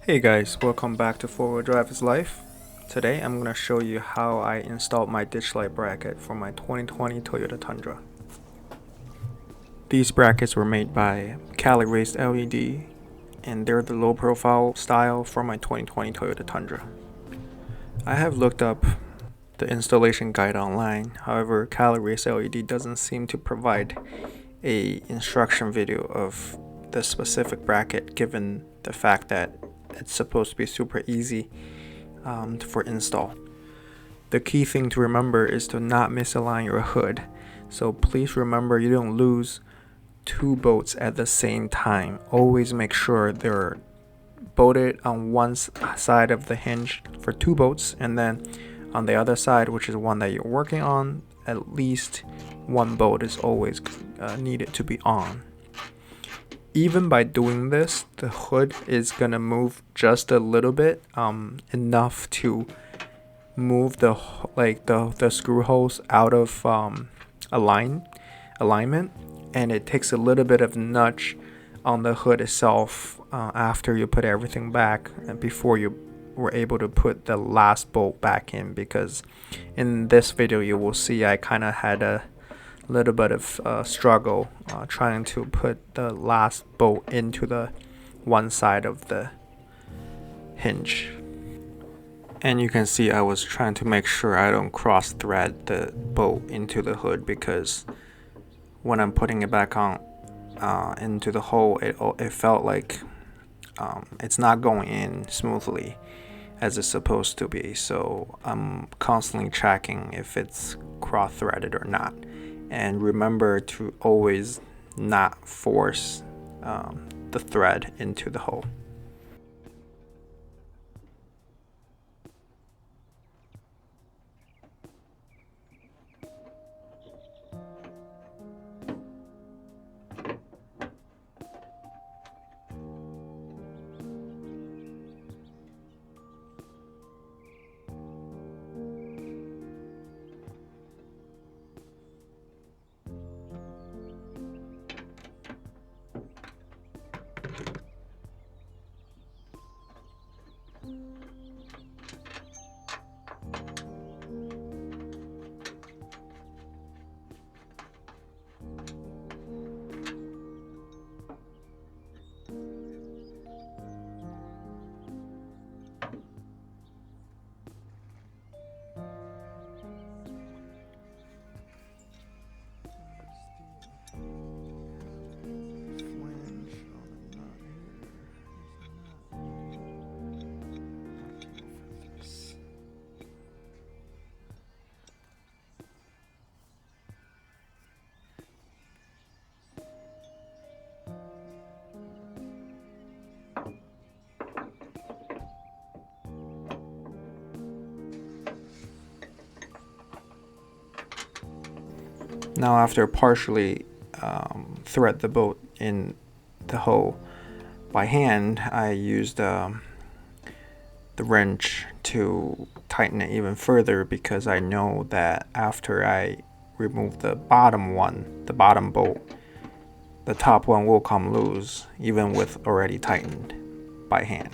Hey guys, welcome back to Four-Wheel Driver's Life. Today I'm going to show you how I installed my ditch light bracket for my 2020 Toyota Tundra. These brackets were made by CaliraisedLED and they're the low profile style for my 2020 Toyota Tundra. I have looked up the installation guide online, however CaliraisedLED doesn't seem to provide a instruction video of the specific bracket given the fact that it's supposed to be super easy for install. The key thing to remember is to not misalign your hood. So please remember you don't lose two bolts at the same time. Always make sure they're bolted on one side of the hinge for two bolts, and then on the other side, which is one that you're working on, at least one bolt is always needed to be on. Even by doing this, the hood is gonna move just a little bit, enough to move the screw holes out of alignment, and it takes a little bit of nudge on the hood itself after you put everything back and before you were able to put the last bolt back in, because in this video you will see I kind of had a little bit of struggle trying to put the last bolt into the one side of the hinge. And you can see I was trying to make sure I don't cross thread the bolt into the hood, because when I'm putting it back on into the hole, it felt like it's not going in smoothly as it's supposed to be. So I'm constantly checking if it's cross threaded or not. And remember to always not force the thread into the hole. Now after partially thread the bolt in the hole by hand, I used the wrench to tighten it even further, because I know that after I remove the bottom bolt, the top one will come loose even with already tightened by hand.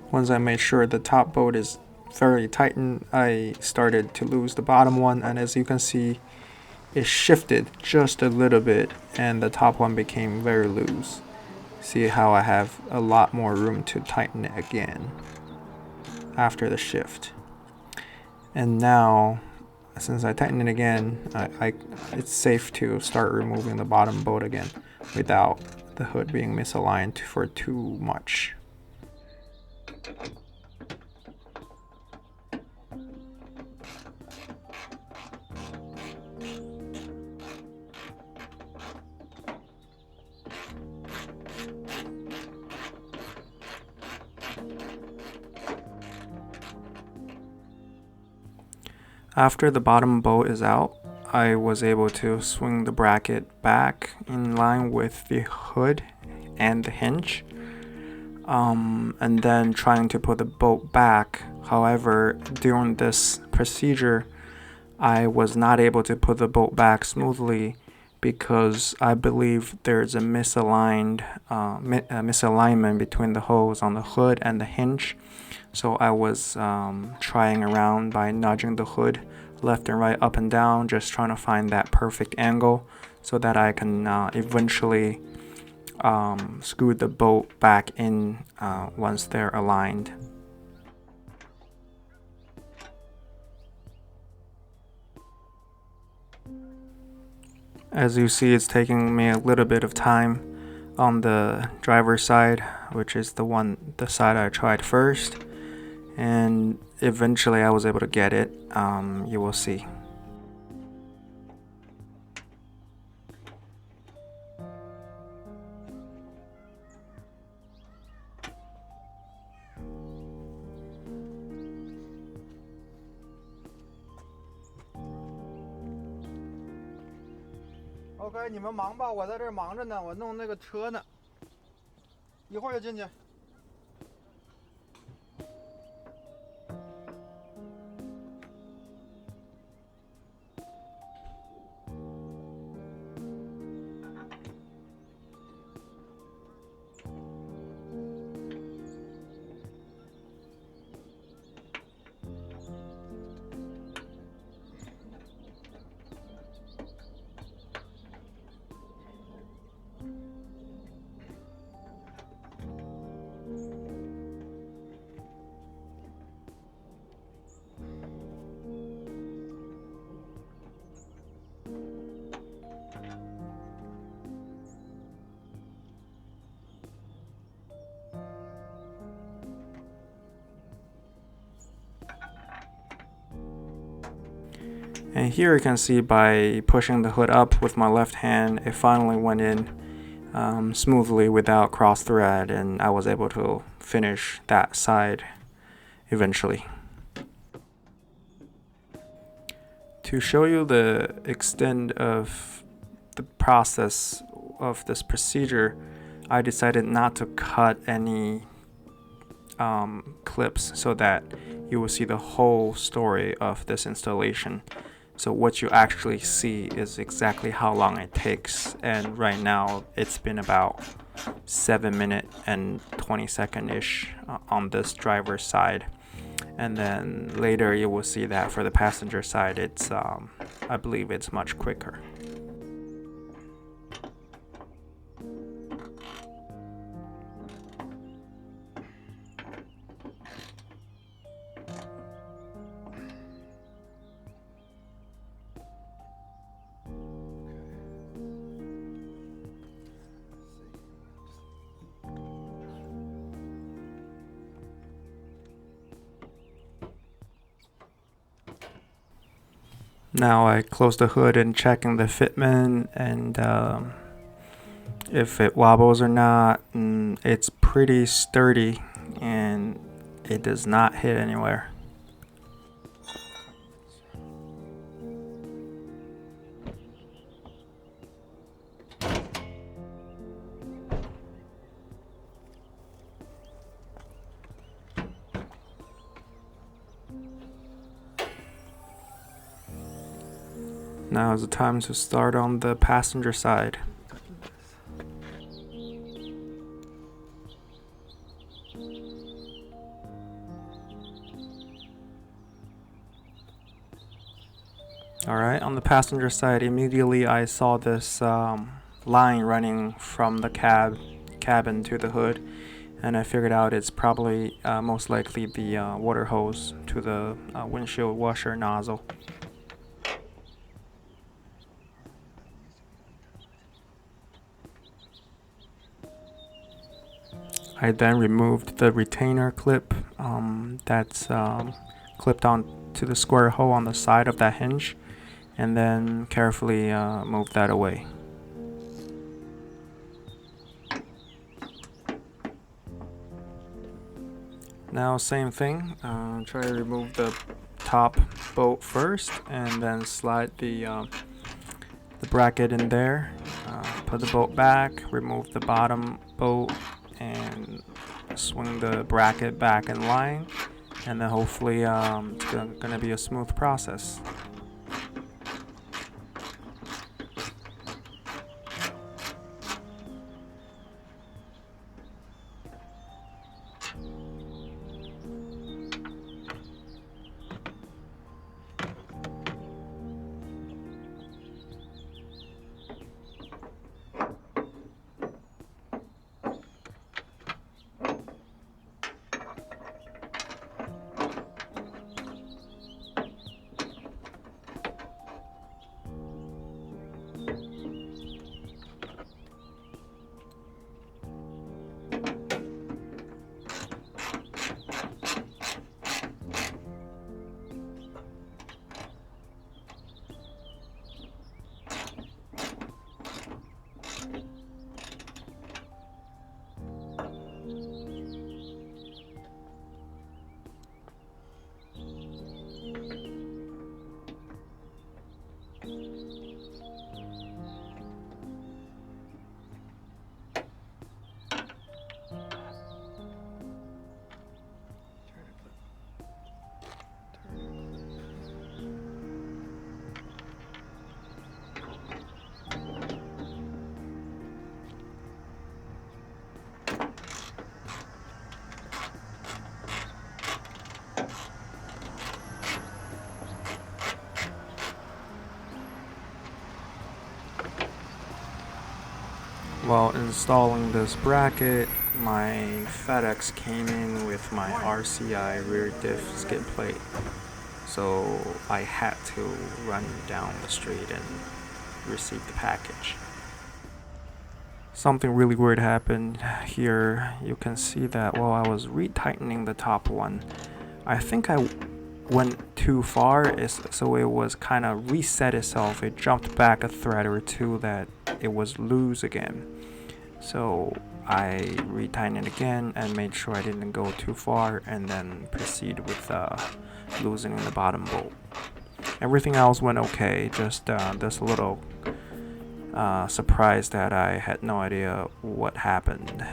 Once I made sure the top bolt is fairly tightened, I started to lose the bottom one, and as you can see, it shifted just a little bit and the top one became very loose. See how I have a lot more room to tighten it again after the shift. And now, since I tighten it again, it's safe to start removing the bottom bolt again without the hood being misaligned for too much. After the bottom bolt is out, I was able to swing the bracket back in line with the hood and the hinge, and then trying to put the bolt back. However, during this procedure, I was not able to put the bolt back smoothly because I believe there's a misalignment between the holes on the hood and the hinge. So I was trying around by nudging the hood left and right, up and down, just trying to find that perfect angle so that I can eventually screw the bolt back in once they're aligned. As you see, it's taking me a little bit of time on the driver's side, which is the side I tried first, and eventually I was able to get it. You will see. OK， 你们忙吧，我在这儿忙着呢，我弄那个车呢，一会儿就进去。And here you can see by pushing the hood up with my left hand, it finally went in smoothly without cross thread, and I was able to finish that side eventually. To show you the extent of the process of this procedure, I decided not to cut any clips so that you will see the whole story of this installation. So what you actually see is exactly how long it takes, and right now it's been about 7 minutes and 20-second-ish on this driver's side, and then later you will see that for the passenger side it's I believe it's much quicker. Now I close the hood and checking the fitment and if it wobbles or not. It's pretty sturdy and it does not hit anywhere. Now is the time to start on the passenger side. Alright, on the passenger side, immediately I saw this line running from the cabin to the hood, and I figured out it's probably most likely the water hose to the windshield washer nozzle. I then removed the retainer clip that's clipped on to the square hole on the side of that hinge, and then carefully moved that away. Now same thing, try to remove the top bolt first and then slide the the bracket in there, put the bolt back, remove the bottom bolt, and swing the bracket back in line, and then hopefully it's gonna be a smooth process. While installing this bracket, my FedEx came in with my RCI rear diff skid plate, so I had to run down the street and receive the package. Something really weird happened here. You can see that while I was retightening the top one, I think I went too far, so it was kind of reset itself. It jumped back a thread or two that it was loose again. So I retightened it again and made sure I didn't go too far, and then proceed with loosening the bottom bolt. Everything else went okay, just this little surprise that I had no idea what happened.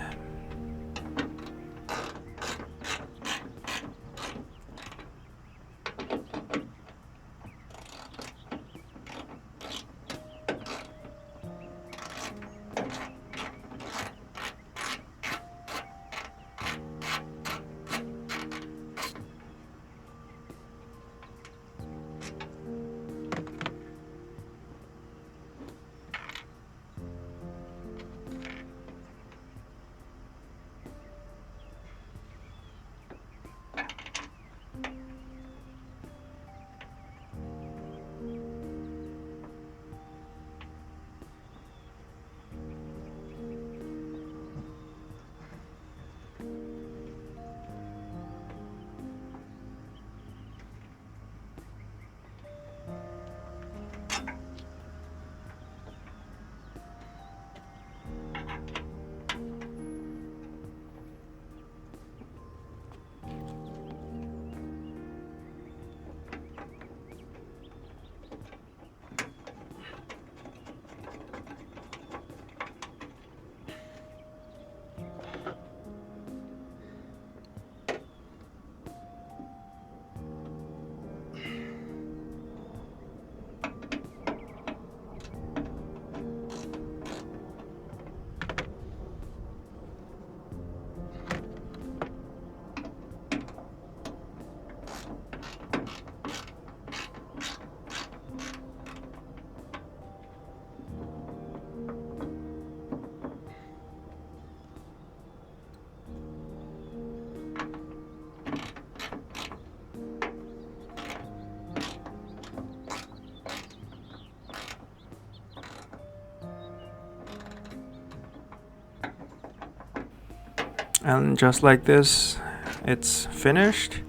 And just like this, it's finished.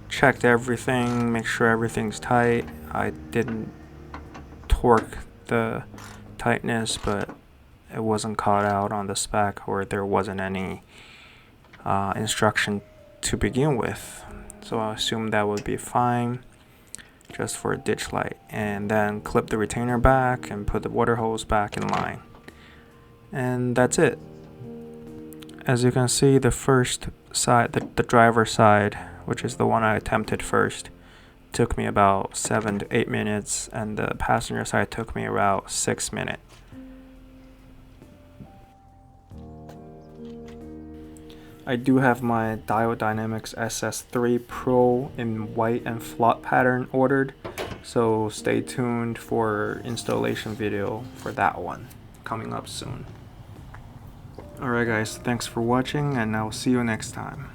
Checked everything, make sure everything's tight. I didn't torque the tightness, but it wasn't caught out on the spec, or there wasn't any instruction to begin with. So I assumed that would be fine. just for a ditch light, and then clip the retainer back and put the water hose back in line. And that's it. As you can see, the first side, the driver's side, which is the one I attempted first, took me about 7 to 8 minutes, and the passenger side took me about 6 minutes. I do have my Diode Dynamics SS3 Pro in white and flotte pattern ordered, so stay tuned for installation video for that one coming up soon. Alright guys, thanks for watching, and I'll see you next time.